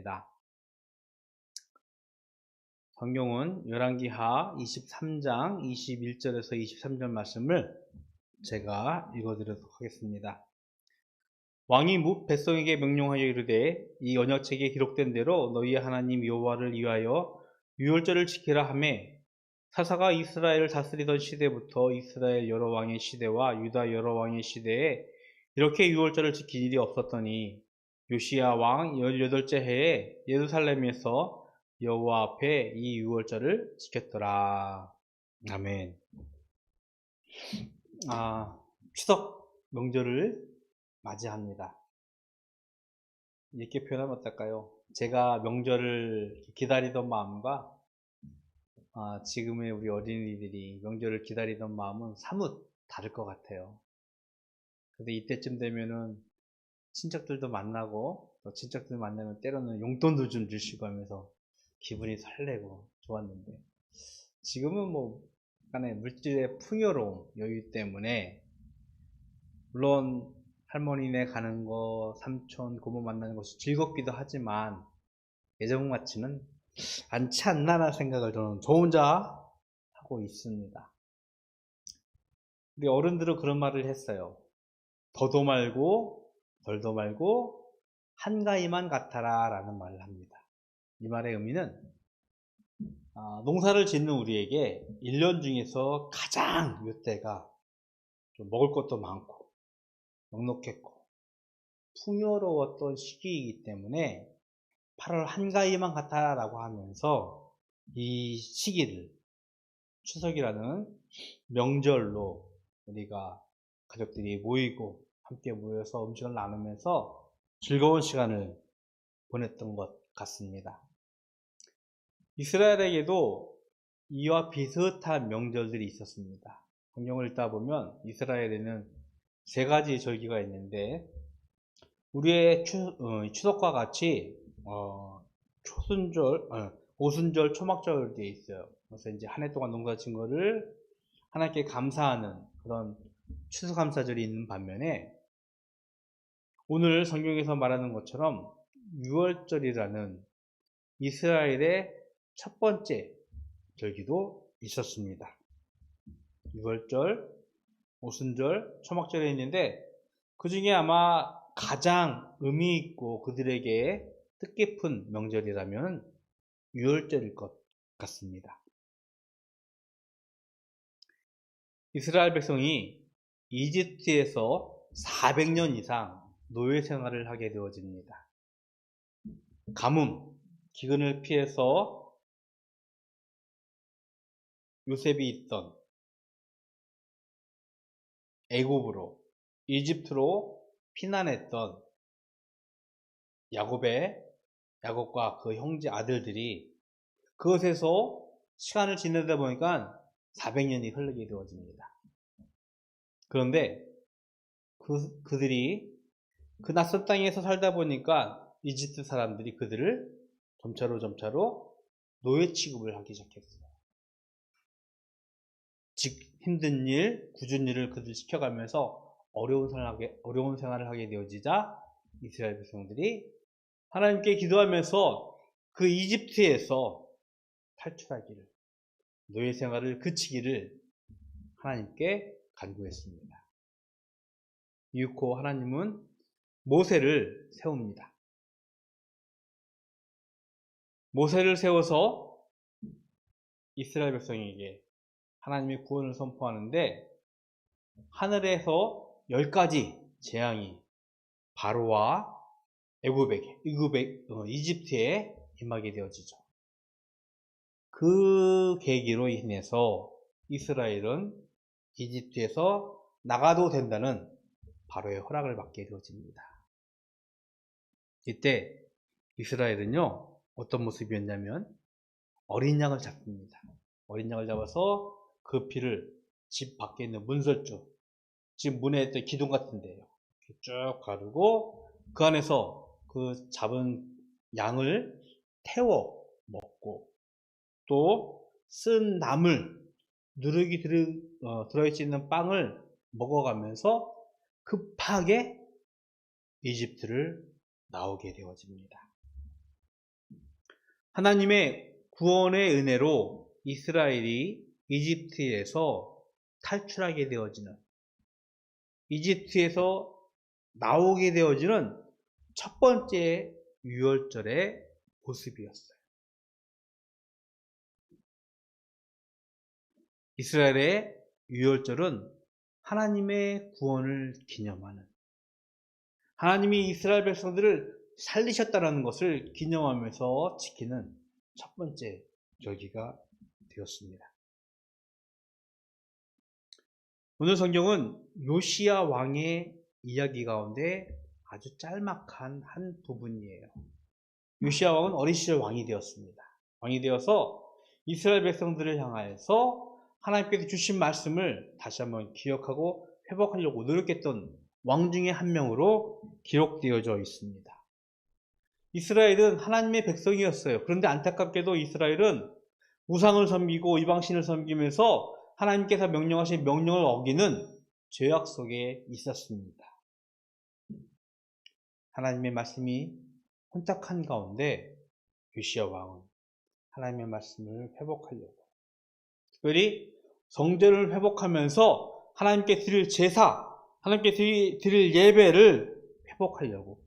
하겠습니다. 성경은 열왕기하 23장 21절에서 23절 말씀을 제가 읽어드리도록 하겠습니다. 왕이 뭇 백성에게 명령하여 이르되 이 언약책에 기록된 대로 너희의 하나님 여호와를 위하여 유월절을 지키라 하매 사사가 이스라엘을 다스리던 시대부터 이스라엘 여러 왕의 시대와 유다 여러 왕의 시대에 이렇게 유월절을 지킨 일이 없었더니 요시야 왕 18째 해에 예루살렘에서 여호와 앞에 이 유월절을 지켰더라. 아멘. 추석 명절을 맞이합니다. 이렇게 표현하면 어떨까요? 제가 명절을 기다리던 마음과 지금의 우리 어린이들이 명절을 기다리던 마음은 사뭇 다를 것 같아요. 근데 이때쯤 되면은 친척들도 만나고 또 친척들 만나면 때로는 용돈도 좀 주시고 하면서 기분이 설레고 좋았는데 지금은 뭐 약간의 물질의 풍요로움 여유 때문에 물론 할머니네 가는 거 삼촌 고모 만나는 것이 즐겁기도 하지만 예전 같지는 않지 않나라는 생각을 저는 저 혼자 하고 있습니다. 우리 어른들은 그런 말을 했어요. 더도 말고 덜도 말고 한가위만 같아라 라는 말을 합니다. 이 말의 의미는 농사를 짓는 우리에게 1년 중에서 가장 이때가 좀 먹을 것도 많고 넉넉했고 풍요로웠던 시기이기 때문에 8월 한가위만 같아라 라고 하면서 이 시기를 추석이라는 명절로 우리가 가족들이 모이고 함께 모여서 음식을 나누면서 즐거운 시간을 보냈던 것 같습니다. 이스라엘에게도 이와 비슷한 명절들이 있었습니다. 성경을 읽다 보면 이스라엘에는 3가지 절기가 있는데 우리의 추석과 같이 오순절, 초막절이 있어요. 그래서 이제 한 해 동안 농사 진 거를 하나님께 감사하는 그런 추수감사절이 있는 반면에 오늘 성경에서 말하는 것처럼 유월절이라는 이스라엘의 첫 번째 절기도 있었습니다. 유월절, 오순절, 초막절이 있는데 그 중에 아마 가장 의미 있고 그들에게 뜻깊은 명절이라면 유월절일 것 같습니다. 이스라엘 백성이 이집트에서 400년 이상 노예 생활을 하게 되어집니다. 가뭄, 기근을 피해서 요셉이 있던 애굽으로, 이집트로 피난했던 야곱과 그 형제 아들들이 그것에서 시간을 지내다 보니까 400년이 흐르게 되어집니다. 그런데 그들이 그 낯선 땅에서 살다 보니까 이집트 사람들이 그들을 점차로 노예 취급을 하기 시작했어요. 즉 힘든 일, 굳은 일을 그들 시켜가면서 어려운 생활을 하게 되어지자 이스라엘 백성들이 하나님께 기도하면서 그 이집트에서 탈출하기를, 노예 생활을 그치기를 하나님께 간구했습니다. 이윽고 하나님은 모세를 세웁니다. 모세를 세워서 이스라엘 백성에게 하나님의 구원을 선포하는데 하늘에서 10가지 재앙이 바로와 이집트에 임하게 되어지죠. 그 계기로 인해서 이스라엘은 이집트에서 나가도 된다는 바로의 허락을 받게 되어집니다. 이때 이스라엘은요 어떤 모습이었냐면 어린 양을 잡습니다. 어린 양을 잡아서 그 피를 집 밖에 있는 문설주, 집 문에 있던 기둥 같은 데요 쭉 가르고 그 안에서 그 잡은 양을 태워 먹고 또 쓴 나물, 누룩이 들어있는 빵을 먹어가면서 급하게 이집트를 나오게 되어집니다. 하나님의 구원의 은혜로 이스라엘이 이집트에서 탈출하게 되어지는, 이집트에서 나오게 되어지는 첫 번째 유월절의 모습이었어요. 이스라엘의 유월절은 하나님의 구원을 기념하는, 하나님이 이스라엘 백성들을 살리셨다는 것을 기념하면서 지키는 첫 번째 절기가 되었습니다. 오늘 성경은 요시야 왕의 이야기 가운데 아주 짤막한 한 부분이에요. 요시야 왕은 어린 시절 왕이 되었습니다. 왕이 되어서 이스라엘 백성들을 향하여서 하나님께서 주신 말씀을 다시 한번 기억하고 회복하려고 노력했던 왕 중에 한 명으로 기록되어져 있습니다. 이스라엘은 하나님의 백성이었어요. 그런데 안타깝게도 이스라엘은 우상을 섬기고 이방신을 섬기면서 하나님께서 명령하신 명령을 어기는 죄악 속에 있었습니다. 하나님의 말씀이 혼탁한 가운데 요시야 왕은 하나님의 말씀을 회복하려고, 특별히 성전을 회복하면서 하나님께 드릴 제사, 하나님께 드릴 예배를 회복하려고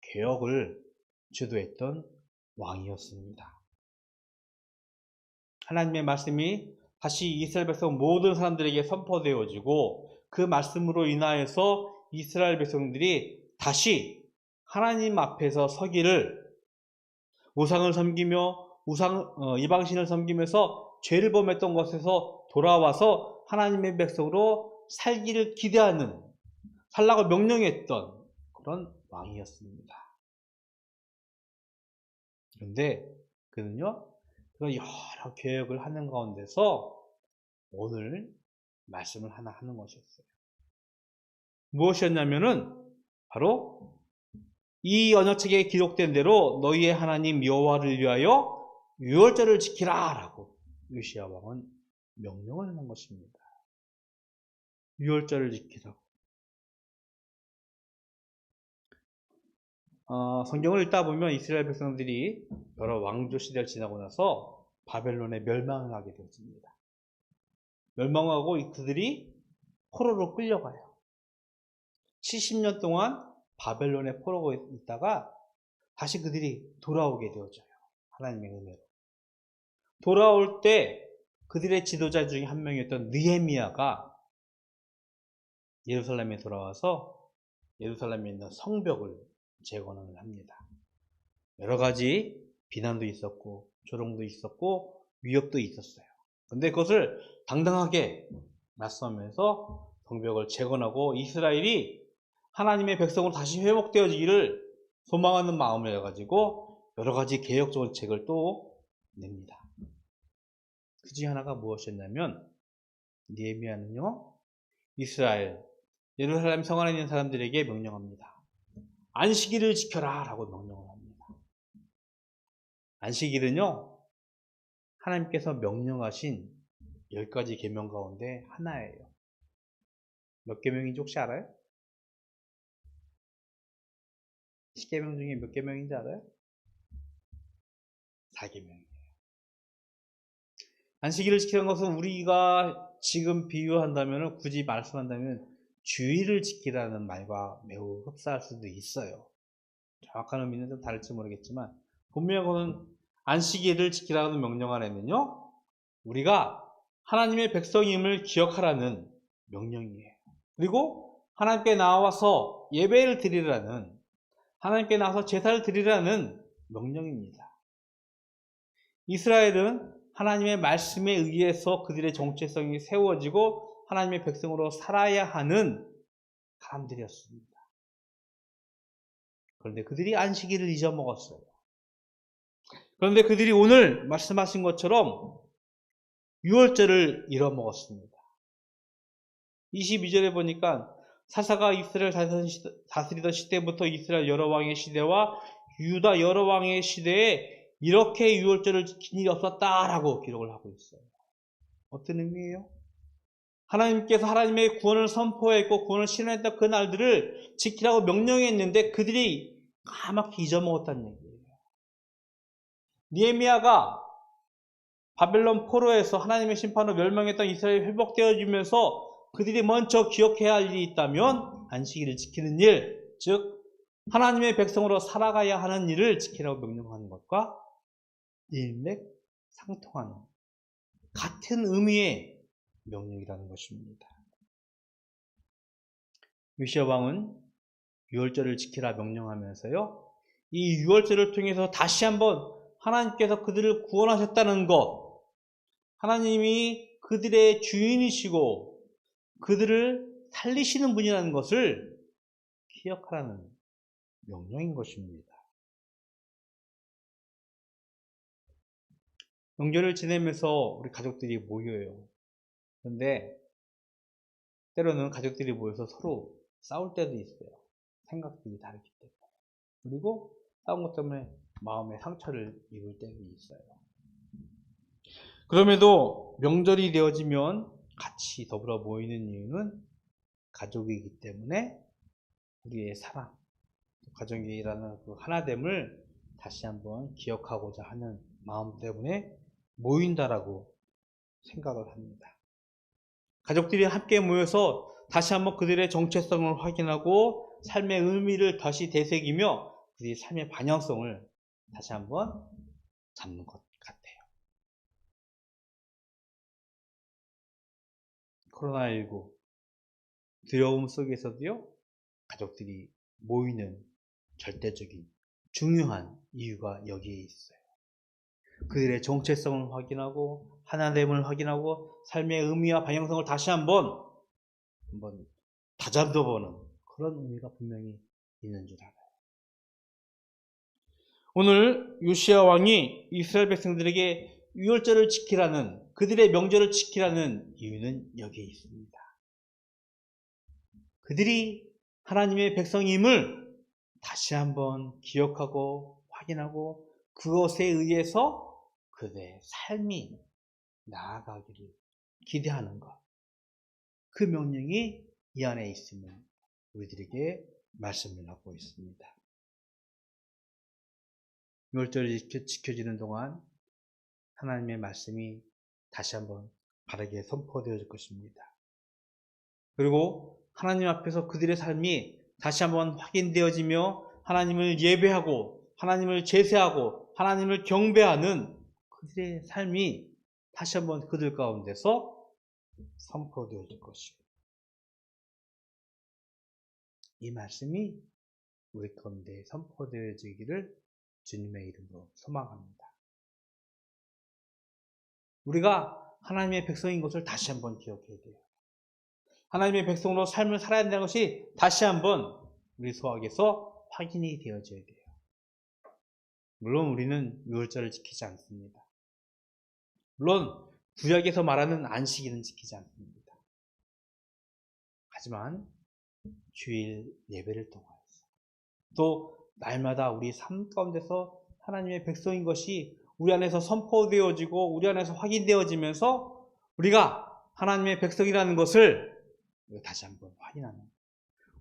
개혁을 주도했던 왕이었습니다. 하나님의 말씀이 다시 이스라엘 백성 모든 사람들에게 선포되어지고 그 말씀으로 인하여서 이스라엘 백성들이 다시 하나님 앞에서 서기를, 우상을 섬기며 이방신을 섬기면서 죄를 범했던 것에서 돌아와서 하나님의 백성으로 살기를 기대하는, 살라고 명령했던 그런 왕이었습니다. 그런데 그는요, 그런 여러 계획을 하는 가운데서 오늘 말씀을 하나 하는 것이었어요. 무엇이었냐면은 바로 이 언어책에 기록된 대로 너희의 하나님 여호와를 위하여 유월절을 지키라 라고 요시야 왕은 명령을 하는 것입니다. 유월절을 지키라고. 성경을 읽다 보면 이스라엘 백성들이 여러 왕조 시대를 지나고 나서 바벨론에 멸망을 하게 되었습니다. 멸망하고 그들이 포로로 끌려가요. 70년 동안 바벨론에 포로가 있다가 다시 그들이 돌아오게 되어져요. 하나님의 은혜로. 돌아올 때 그들의 지도자 중에 한 명이었던 느헤미야가 예루살렘에 돌아와서 예루살렘에 있는 성벽을 재건을 합니다. 여러 가지 비난도 있었고 조롱도 있었고 위협도 있었어요. 그런데 그것을 당당하게 맞서면서 성벽을 재건하고 이스라엘이 하나님의 백성으로 다시 회복되어지기를 소망하는 마음을 가지고 여러 가지 개혁 정책을 또 냅니다. 그 중에 하나가 무엇이었냐면 느헤미야는요, 이스라엘 예루살렘 성 안에 있는 사람들에게 명령합니다. 안식일을 지켜라 라고 명령을 합니다. 안식일은요, 하나님께서 명령하신 10가지 계명 가운데 하나예요. 몇 계명인지 혹시 알아요? 10계명 중에 몇 계명인지 알아요? 4계명이에요. 안식일을 지키는 것은 우리가 지금 비유한다면, 굳이 말씀한다면 주일을 지키라는 말과 매우 흡사할 수도 있어요. 정확한 의미는 좀 다를지 모르겠지만 분명히 그는 안식일을 지키라는 명령 안에는요, 우리가 하나님의 백성임을 기억하라는 명령이에요. 그리고 하나님께 나와서 예배를 드리라는, 하나님께 나와서 제사를 드리라는 명령입니다. 이스라엘은 하나님의 말씀에 의해서 그들의 정체성이 세워지고 하나님의 백성으로 살아야 하는 사람들이었습니다. 그런데 그들이 안식일을 잊어먹었어요. 그런데 그들이 오늘 말씀하신 것처럼 유월절을 잃어먹었습니다. 22절에 보니까 사사가 이스라엘 다스리던 시대부터 이스라엘 여러 왕의 시대와 유다 여러 왕의 시대에 이렇게 유월절을 지킨 일이 없었다라고 기록을 하고 있어요. 어떤 의미예요? 하나님께서 하나님의 구원을 선포했고 구원을 실현했던 그 날들을 지키라고 명령했는데 그들이 까맣게 잊어먹었다는 얘기예요. 느헤미야가 바벨론 포로에서 하나님의 심판으로 멸망했던 이스라엘이 회복되어지면서 그들이 먼저 기억해야 할 일이 있다면 안식일을 지키는 일, 즉 하나님의 백성으로 살아가야 하는 일을 지키라고 명령하는 것과 일맥상통하는 같은 의미의 명령이라는 것입니다. 요시야 왕은 유월절을 지키라 명령하면서요, 이 유월절을 통해서 다시 한번 하나님께서 그들을 구원하셨다는 것, 하나님이 그들의 주인이시고 그들을 살리시는 분이라는 것을 기억하라는 명령인 것입니다. 명절을 지내면서 우리 가족들이 모여요. 그런데 때로는 가족들이 모여서 서로 싸울 때도 있어요. 생각들이 다르기 때문에. 그리고 싸운 것 때문에 마음의 상처를 입을 때도 있어요. 그럼에도 명절이 되어지면 같이 더불어 모이는 이유는 가족이기 때문에 우리의 사랑, 가족이라는 그 하나됨을 다시 한번 기억하고자 하는 마음 때문에 모인다라고 생각을 합니다. 가족들이 함께 모여서 다시 한번 그들의 정체성을 확인하고 삶의 의미를 다시 되새기며 그들의 삶의 방향성을 다시 한번 잡는 것 같아요. 코로나19 두려움 속에서도요, 가족들이 모이는 절대적인 중요한 이유가 여기에 있어요. 그들의 정체성을 확인하고 하나됨을 확인하고 삶의 의미와 방향성을 다시 한번 다잡아보는 그런 의미가 분명히 있는 줄 알아요. 오늘 요시야 왕이 이스라엘 백성들에게 유월절을 지키라는, 그들의 명절을 지키라는 이유는 여기에 있습니다. 그들이 하나님의 백성임을 다시 한번 기억하고 확인하고 그것에 의해서 그들의 삶이 나아가기를 기대하는 것. 그 명령이 이 안에 있으면 우리들에게 말씀을 하고 있습니다. 유월절이 지켜지는 동안 하나님의 말씀이 다시 한번 바르게 선포되어질 것입니다. 그리고 하나님 앞에서 그들의 삶이 다시 한번 확인되어지며 하나님을 예배하고 하나님을 제사하고 하나님을 경배하는 그들의 삶이 다시 한번 그들 가운데서 선포되어질 것이고, 이 말씀이 우리 가운데 선포되어지기를 주님의 이름으로 소망합니다. 우리가 하나님의 백성인 것을 다시 한번 기억해야 돼요. 하나님의 백성으로 삶을 살아야 된다는 것이 다시 한번 우리 속에서 확인이 되어져야 돼요. 물론 우리는 유월절을 지키지 않습니다. 물론 구약에서 말하는 안식일은 지키지 않습니다. 하지만 주일 예배를 통하여서 또 날마다 우리 삶 가운데서 하나님의 백성인 것이 우리 안에서 선포되어지고 우리 안에서 확인되어지면서 우리가 하나님의 백성이라는 것을 다시 한번 확인하는,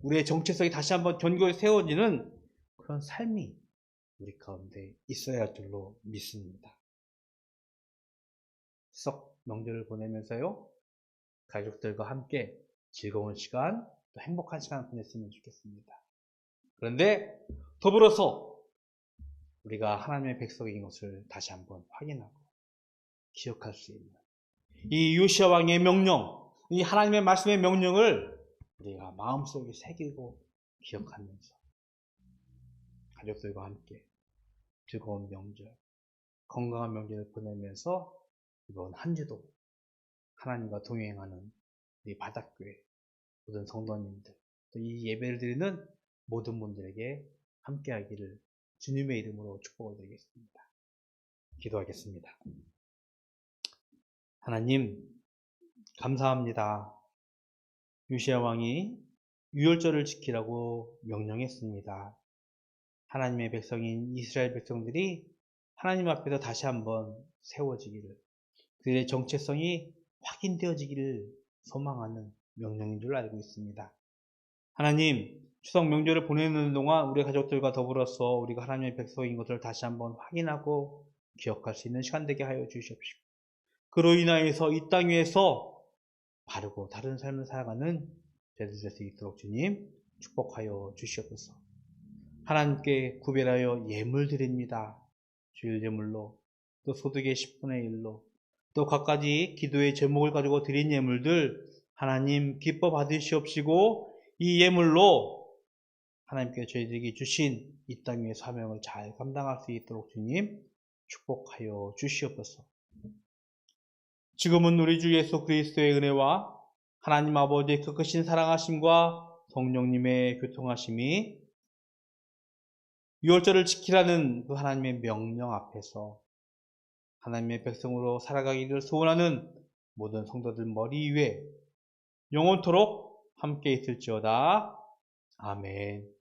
우리의 정체성이 다시 한번 견고히 세워지는 그런 삶이 우리 가운데 있어야 할 줄로 믿습니다. 추석 명절을 보내면서요, 가족들과 함께 즐거운 시간, 또 행복한 시간 보냈으면 좋겠습니다. 그런데 더불어서 우리가 하나님의 백성인 것을 다시 한번 확인하고 기억할 수 있는 이 요시야 왕의 명령, 이 하나님의 말씀의 명령을 우리가 마음속에 새기고 기억하면서 가족들과 함께 즐거운 명절, 건강한 명절을 보내면서 이번 한 주도 하나님과 동행하는 우리 바닷교회 모든 성도님들, 또 이 예배를 드리는 모든 분들에게 함께하기를 주님의 이름으로 축복을 드리겠습니다. 기도하겠습니다. 하나님, 감사합니다. 요시야 왕이 유월절을 지키라고 명령했습니다. 하나님의 백성인 이스라엘 백성들이 하나님 앞에서 다시 한번 세워지기를, 그들의 정체성이 확인되어지기를 소망하는 명령인 줄 알고 있습니다. 하나님, 추석 명절을 보내는 동안 우리 가족들과 더불어서 우리가 하나님의 백성인 것을 다시 한번 확인하고 기억할 수 있는 시간 되게 하여 주시옵시고, 그로 인하여서 이 땅 위에서 바르고 다른 삶을 살아가는 저희들 될 수 있도록 주님 축복하여 주시옵소서. 하나님께 구별하여 예물 드립니다. 주일 예물로, 또 소득의 10분의 1로, 또 각가지 기도의 제목을 가지고 드린 예물들 하나님 기뻐 받으시옵시고, 이 예물로 하나님께 저희들에게 주신 이 땅 위의 사명을 잘 감당할 수 있도록 주님 축복하여 주시옵소서. 지금은 우리 주 예수 그리스도의 은혜와 하나님 아버지의 그 크신 사랑하심과 성령님의 교통하심이 유월절을 지키라는 그 하나님의 명령 앞에서 하나님의 백성으로 살아가기를 소원하는 모든 성도들 머리 위에 영원토록 함께 있을지어다. 아멘.